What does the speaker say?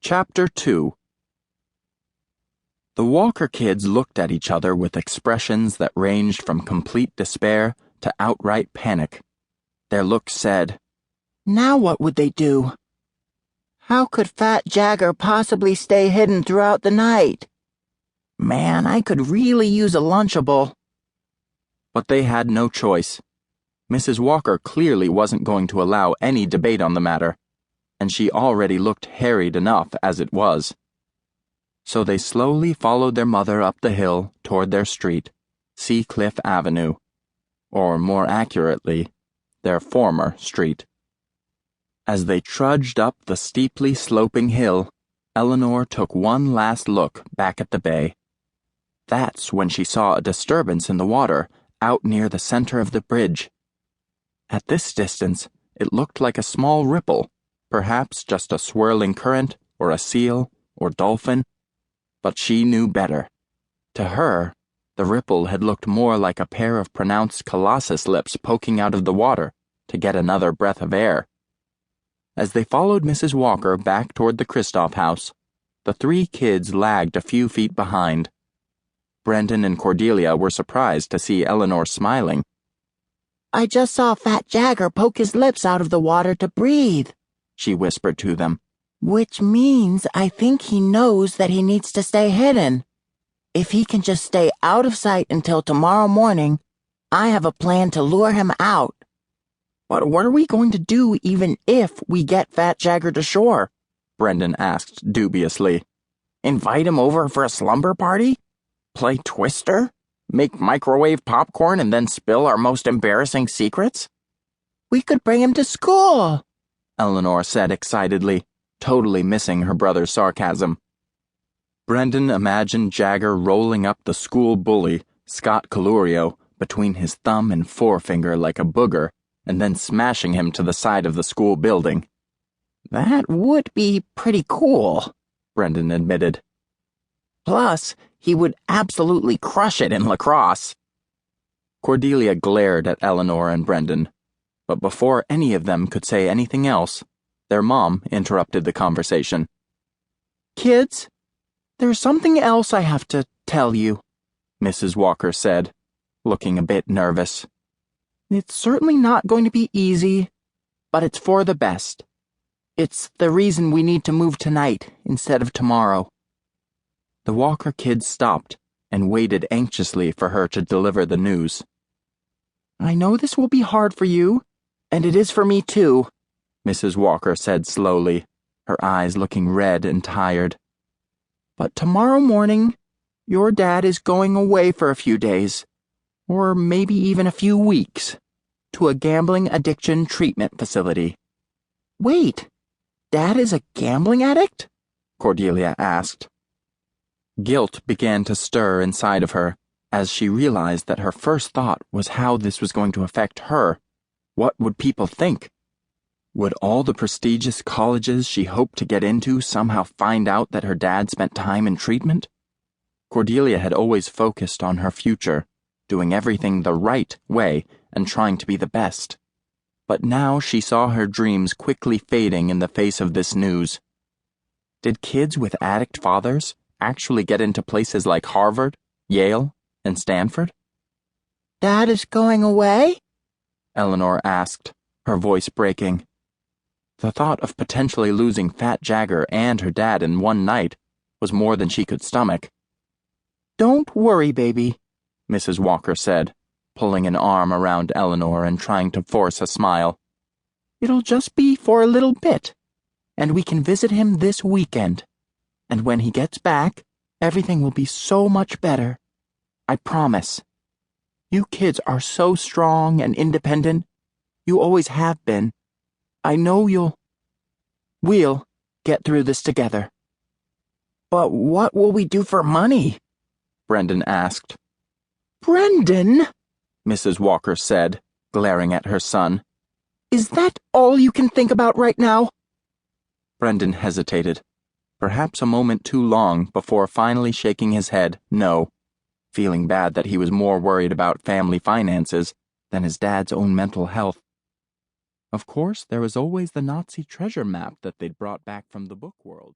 Chapter 2. The Walker kids looked at each other with expressions that ranged from complete despair to outright panic. Their looks said, "Now what would they do? How could Fat Jagger possibly stay hidden throughout the night? Man, I could really use a Lunchable." But they had no choice. Mrs. Walker clearly wasn't going to allow any debate on the matter, and she already looked harried enough as it was. So they slowly followed their mother up the hill toward their street, Seacliff Avenue, or more accurately, their former street. As they trudged up the steeply sloping hill, Eleanor took one last look back at the bay. That's when she saw a disturbance in the water out near the center of the bridge. At this distance, it looked like a small ripple, perhaps just a swirling current, or a seal, or dolphin. But she knew better. To her, the ripple had looked more like a pair of pronounced colossus lips poking out of the water to get another breath of air. As they followed Mrs. Walker back toward the Kristoff house, the three kids lagged a few feet behind. Brendan and Cordelia were surprised to see Eleanor smiling. "I just saw Fat Jagger poke his lips out of the water to breathe," she whispered to them. "Which means I think he knows that he needs to stay hidden. If he can just stay out of sight until tomorrow morning, I have a plan to lure him out." "But what are we going to do even if we get Fat Jagger to shore?" Brendan asked dubiously. "Invite him over for a slumber party? Play Twister? Make microwave popcorn and then spill our most embarrassing secrets?" "We could bring him to school," Eleanor said excitedly, totally missing her brother's sarcasm. Brendan imagined Jagger rolling up the school bully, Scott Colurio, between his thumb and forefinger like a booger, and then smashing him to the side of the school building. "That would be pretty cool," Brendan admitted. "Plus, he would absolutely crush it in lacrosse." Cordelia glared at Eleanor and Brendan, but before any of them could say anything else, their mom interrupted the conversation. "Kids, there's something else I have to tell you," Mrs. Walker said, looking a bit nervous. "It's certainly not going to be easy, but it's for the best. It's the reason we need to move tonight instead of tomorrow." The Walker kids stopped and waited anxiously for her to deliver the news. "I know this will be hard for you, and it is for me too," Mrs. Walker said slowly, her eyes looking red and tired. "But tomorrow morning, your dad is going away for a few days, or maybe even a few weeks, to a gambling addiction treatment facility." "Wait, Dad is a gambling addict?" Cordelia asked. Guilt began to stir inside of her as she realized that her first thought was how this was going to affect her. What would people think? Would all the prestigious colleges she hoped to get into somehow find out that her dad spent time in treatment? Cordelia had always focused on her future, doing everything the right way and trying to be the best. But now she saw her dreams quickly fading in the face of this news. Did kids with addict fathers actually get into places like Harvard, Yale, and Stanford? "Dad is going away?" Eleanor asked, her voice breaking. The thought of potentially losing Fat Jagger and her dad in one night was more than she could stomach. "Don't worry, baby," Mrs. Walker said, pulling an arm around Eleanor and trying to force a smile. "It'll just be for a little bit, and we can visit him this weekend. And when he gets back, everything will be so much better. I promise. You kids are so strong and independent. You always have been. I know we'll get through this together." "But what will we do for money?" Brendan asked. "Brendan," Mrs. Walker said, glaring at her son. "Is that all you can think about right now?" Brendan hesitated, perhaps a moment too long before finally shaking his head no, feeling bad that he was more worried about family finances than his dad's own mental health. Of course, there was always the Nazi treasure map that they'd brought back from the book world.